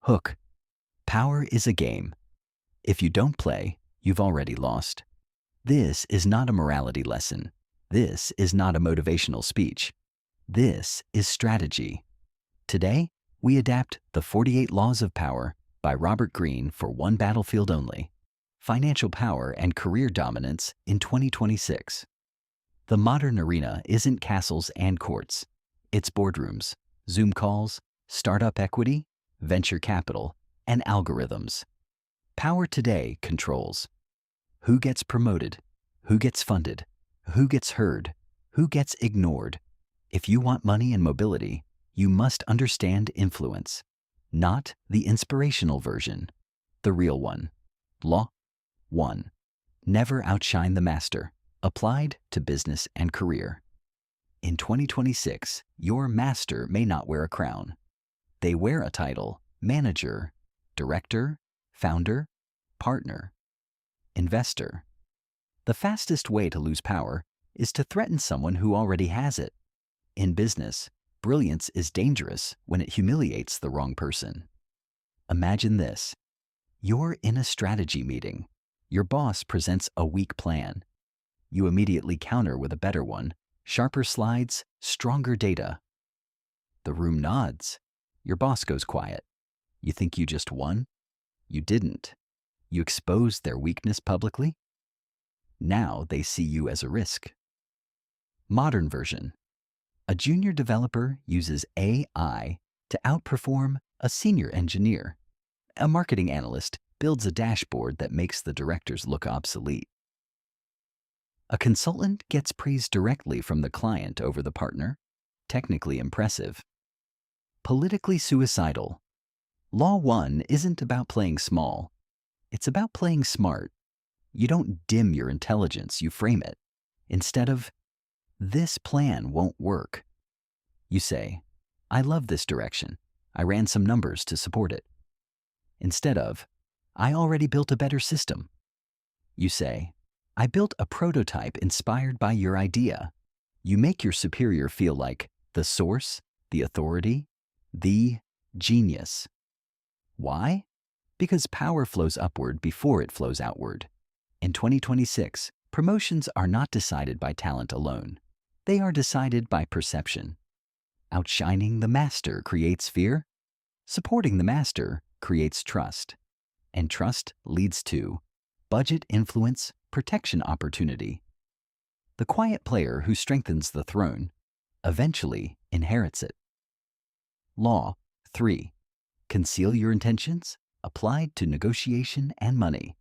Hook. Power is a game. If you don't play, you've already lost. This is not a morality lesson. This is not a motivational speech. This is strategy. Today, we adapt The 48 Laws of Power by Robert Greene for one battlefield only: financial power and career dominance in 2026. The modern arena isn't castles and courts. It's boardrooms, Zoom calls, startup equity, venture capital, and algorithms. Power today controls who gets promoted, who gets funded, who gets heard, who gets ignored. If you want money and mobility, you must understand influence, not the inspirational version, the real one. Law 1. Never outshine the master, applied to business and career. In 2026, your master may not wear a crown. They wear a title: manager, director, founder, partner, investor. The fastest way to lose power is to threaten someone who already has it. In business, brilliance is dangerous when it humiliates the wrong person. Imagine this. You're in a strategy meeting. Your boss presents a weak plan. You immediately counter with a better one: sharper slides, stronger data. The room nods. Your boss goes quiet. You think you just won? You didn't. You exposed their weakness publicly. Now they see you as a risk. Modern version. A junior developer uses AI to outperform a senior engineer. A marketing analyst builds a dashboard that makes the directors look obsolete. A consultant gets praise directly from the client over the partner. Technically impressive. Politically suicidal. Law 1 isn't about playing small. It's about playing smart. You don't dim your intelligence, you frame it. Instead of, "This plan won't work," you say, "I love this direction. I ran some numbers to support it." Instead of, "I already built a better system," you say, "I built a prototype inspired by your idea." You make your superior feel like the source, the authority, the genius. Why? Because power flows upward before it flows outward. In 2026, promotions are not decided by talent alone. They are decided by perception. Outshining the master creates fear. Supporting the master creates trust. And trust leads to budget influence, protection opportunity. The quiet player who strengthens the throne eventually inherits it. Law 3. Conceal your intentions, applied to negotiation and money.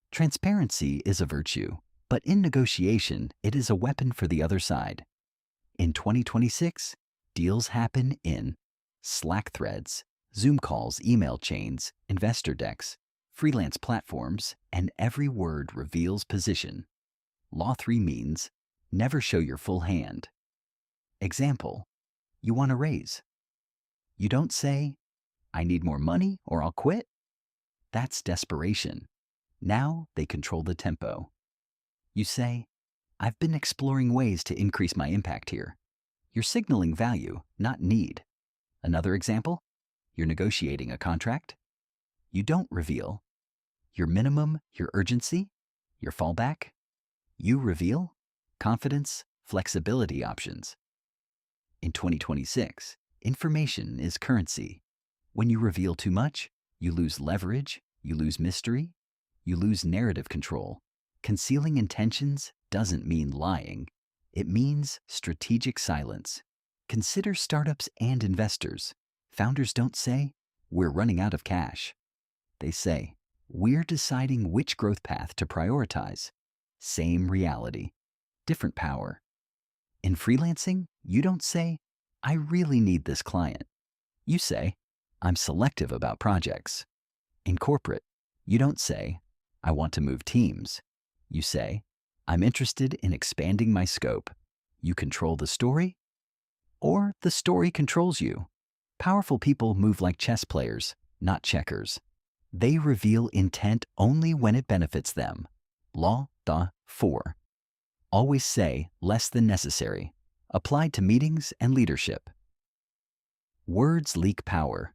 Transparency is a virtue, but in negotiation, it is a weapon for the other side. In 2026, deals happen in Slack threads, Zoom calls, email chains, investor decks, freelance platforms, and every word reveals position. Law 3 means never show your full hand. Example: you want a raise. You don't say, "I need more money or I'll quit." That's desperation. Now they control the tempo. You say, "I've been exploring ways to increase my impact here." You're signaling value, not need. Another example: you're negotiating a contract. You don't reveal your minimum, your urgency, your fallback. You reveal confidence, flexibility options. In 2026, information is currency. When you reveal too much, you lose leverage, you lose mystery, you lose narrative control. Concealing intentions doesn't mean lying. It means strategic silence. Consider startups and investors. Founders don't say, "We're running out of cash." They say, "We're deciding which growth path to prioritize." Same reality, different power. In freelancing, you don't say, "I really need this client." You say, "I'm selective about projects." In corporate, you don't say, "I want to move teams." You say, "I'm interested in expanding my scope." You control the story, or the story controls you. Powerful people move like chess players, not checkers. They reveal intent only when it benefits them. Law 4. Always say less than necessary. Applied to meetings and leadership. Words leak power.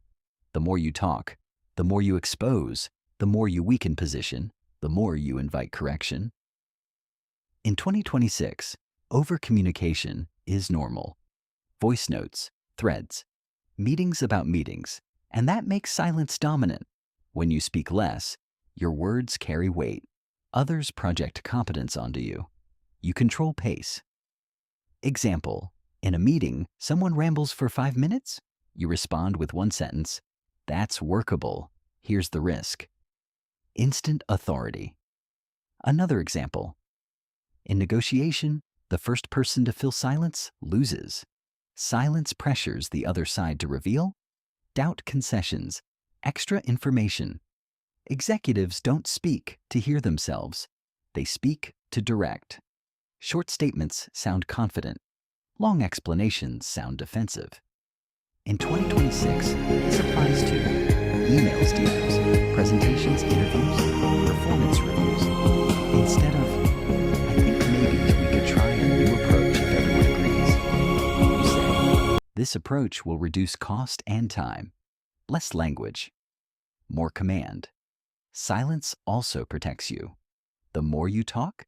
The more you talk, the more you expose, the more you weaken position, the more you invite correction. In 2026, over-communication is normal. Voice notes, threads, meetings about meetings, and that makes silence dominant. When you speak less, your words carry weight. Others project competence onto you. You control pace. Example, in a meeting, someone rambles for 5 minutes. You respond with one sentence. That's workable. Here's the risk. Instant authority. Another example. In negotiation, the first person to fill silence loses. Silence pressures the other side to reveal. Doubt concessions. Extra information. Executives don't speak to hear themselves. They speak to direct. Short statements sound confident. Long explanations sound defensive. In 2026, this applies to emails, DMs, presentations, interviews, performance reviews. Instead of, I think maybe we could try a new approach if everyone agrees, you say, this approach will reduce cost and time. Less language. More command. Silence also protects you. The more you talk,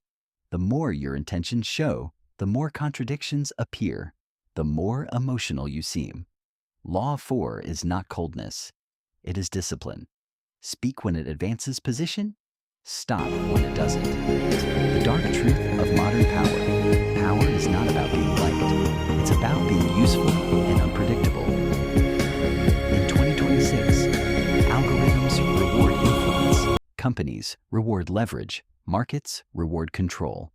the more your intentions show, the more contradictions appear, the more emotional you seem. Law 4 is not coldness. It is discipline. Speak when it advances position. Stop when it doesn't. The dark truth of modern power. Power is not about being liked. It's about being useful and unpredictable. In 2026, algorithms reward influence. Companies reward leverage. Markets reward control.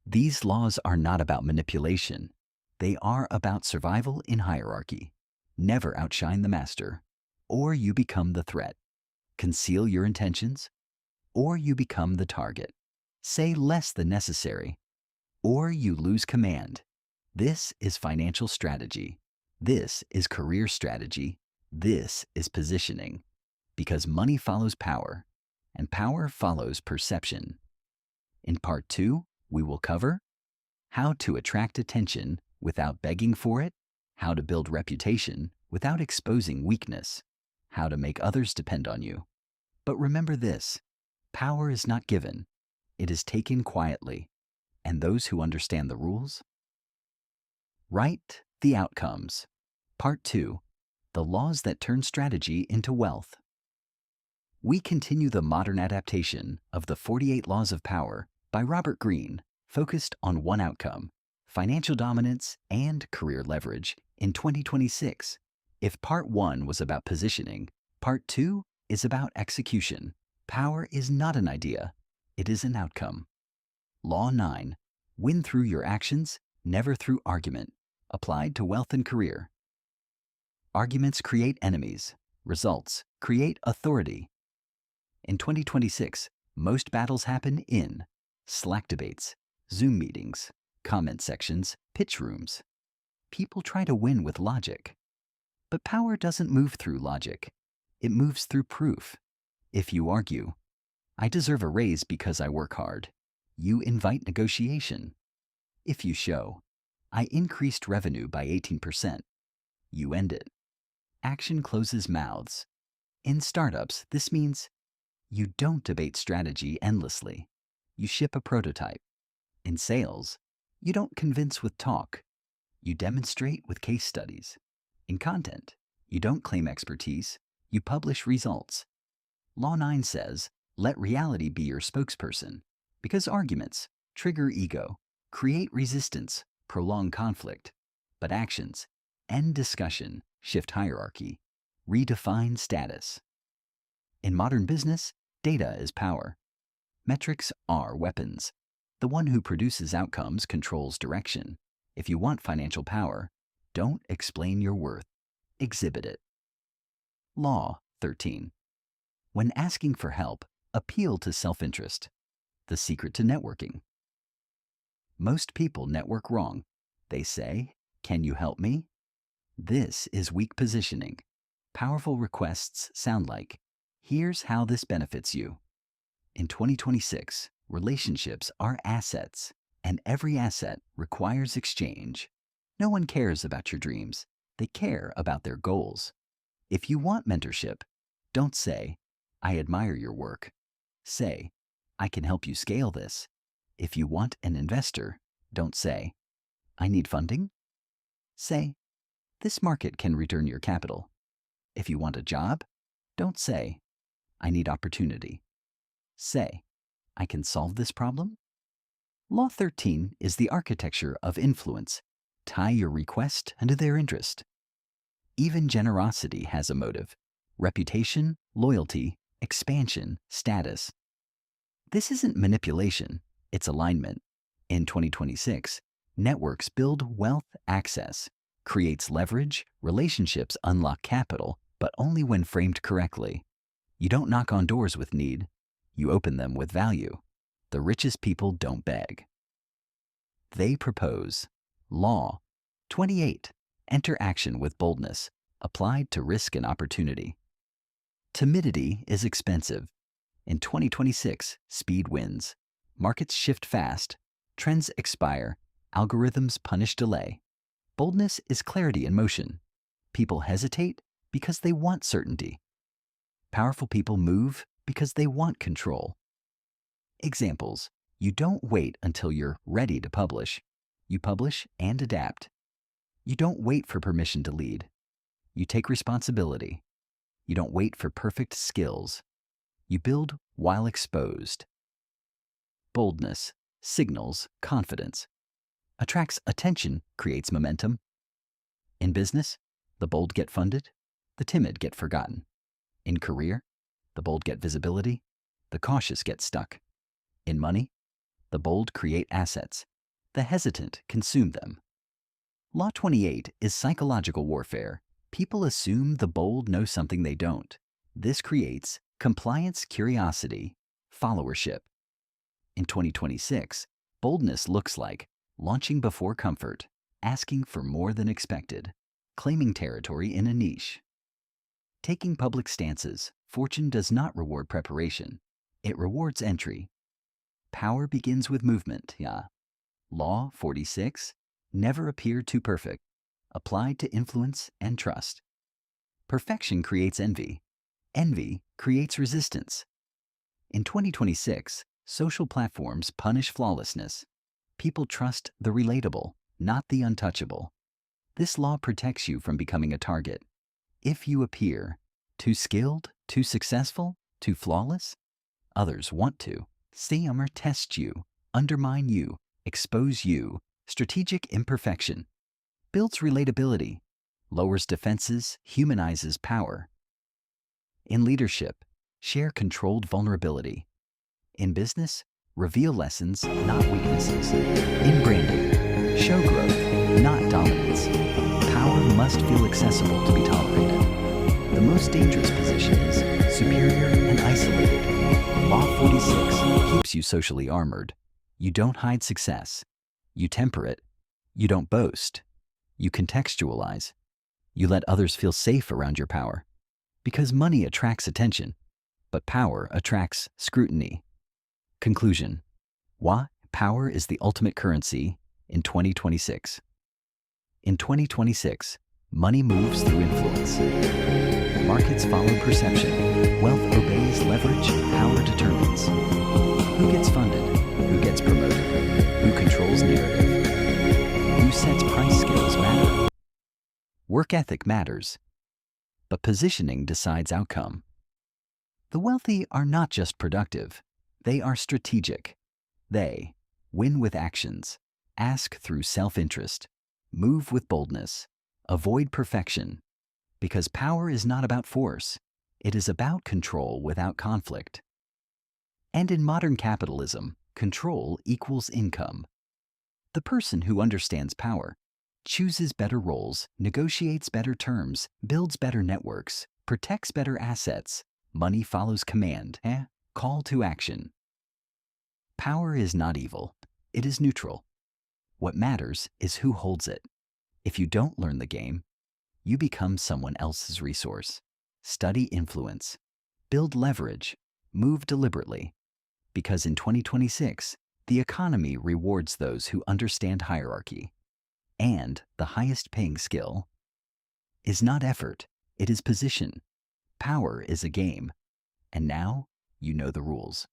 These laws are not about manipulation. They are about survival in hierarchy. Never outshine the master, or you become the threat. Conceal your intentions, or you become the target. Say less than necessary, or you lose command. This is financial strategy. This is career strategy. This is positioning. Because money follows power, and power follows perception. In Part 2, we will cover how to attract attention without begging for it, how to build reputation without exposing weakness, how to make others depend on you. But remember this, power is not given, it is taken quietly, and those who understand the rules. Write the outcomes. Part 2, the laws that turn strategy into wealth. We continue the modern adaptation of the 48 Laws of Power by Robert Greene, focused on one outcome, financial dominance and career leverage in 2026. If Part 1 was about positioning, Part 2 is about execution. Power is not an idea, it is an outcome. Law 9, win through your actions, never through argument, applied to wealth and career. Arguments create enemies, results create authority. In 2026, most battles happen in Slack debates, Zoom meetings, comment sections, pitch rooms. People try to win with logic. But power doesn't move through logic. It moves through proof. If you argue, I deserve a raise because I work hard, you invite negotiation. If you show, I increased revenue by 18%, you end it. Action closes mouths. In startups, this means you don't debate strategy endlessly. You ship a prototype. In sales, you don't convince with talk. You demonstrate with case studies. In content, you don't claim expertise. You publish results. Law 9 says, let reality be your spokesperson, because arguments trigger ego, create resistance, prolong conflict. But actions end discussion, shift hierarchy, redefine status. In modern business, data is power. Metrics are weapons. The one who produces outcomes controls direction. If you want financial power, don't explain your worth. Exhibit it. Law 13. When asking for help, appeal to self-interest. The secret to networking. Most people network wrong. They say, "Can you help me?" This is weak positioning. Powerful requests sound like, "Here's how this benefits you." In 2026, relationships are assets, and every asset requires exchange. No one cares about your dreams. They care about their goals. If you want mentorship, don't say, I admire your work. Say, I can help you scale this. If you want an investor, don't say, I need funding. Say, this market can return your capital. If you want a job, don't say, I need opportunity. Say, I can solve this problem. Law 13 is the architecture of influence. Tie your request to their interest. Even generosity has a motive: reputation, loyalty, expansion, status. This isn't manipulation, it's alignment. In 2026, networks build wealth access, creates leverage, relationships unlock capital, but only when framed correctly. You don't knock on doors with need, you open them with value. The richest people don't beg. They propose. Law 28. Enter action with boldness, applied to risk and opportunity. Timidity is expensive. In 2026, speed wins. Markets shift fast. Trends expire. Algorithms punish delay. Boldness is clarity in motion. People hesitate because they want certainty. Powerful people move because they want control. Examples: you don't wait until you're ready to publish. You publish and adapt. You don't wait for permission to lead. You take responsibility. You don't wait for perfect skills. You build while exposed. Boldness signals confidence. Attracts attention, creates momentum. In business, the bold get funded, the timid get forgotten. In career, the bold get visibility, the cautious get stuck. In money, the bold create assets, the hesitant consume them. Law 28 is psychological warfare. People assume the bold know something they don't. This creates compliance, curiosity, followership. In 2026, boldness looks like launching before comfort, asking for more than expected, claiming territory in a niche. Taking public stances. Fortune does not reward preparation. It rewards entry. Power begins with movement, yeah. Law 46. Never appear too perfect. Applied to influence and trust. Perfection creates envy. Envy creates resistance. In 2026, social platforms punish flawlessness. People trust the relatable, not the untouchable. This law protects you from becoming a target. If you appear too skilled, too successful, too flawless, others want to or test you, undermine you, expose you. Strategic imperfection builds relatability, lowers defenses, humanizes power. In leadership, share controlled vulnerability. In business, reveal lessons, not weaknesses. In branding, show growth, not dominance. Power must feel accessible to be tolerated. The most dangerous position is superior and isolated. Law 46 keeps you socially armored. You don't hide success. You temper it. You don't boast. You contextualize. You let others feel safe around your power. Because money attracts attention, but power attracts scrutiny. Conclusion: why power is the ultimate currency in 2026. In 2026, money moves through influence. Markets follow perception. Wealth obeys leverage. Power determines. Who gets funded? Who gets promoted? Who controls narrative? Who sets price? Skills matter. Work ethic matters. But positioning decides outcome. The wealthy are not just productive. They are strategic. They win with actions, ask through self-interest, move with boldness, avoid perfection. Because power is not about force. It is about control without conflict. And in modern capitalism, control equals income. The person who understands power chooses better roles, negotiates better terms, builds better networks, protects better assets. Money follows command. Call to action. Power is not evil. It is neutral. What matters is who holds it. If you don't learn the game, you become someone else's resource. Study influence. Build leverage. Move deliberately. Because in 2026, the economy rewards those who understand hierarchy. And the highest paying skill is not effort, It is position. Power is a game. And now you know the rules.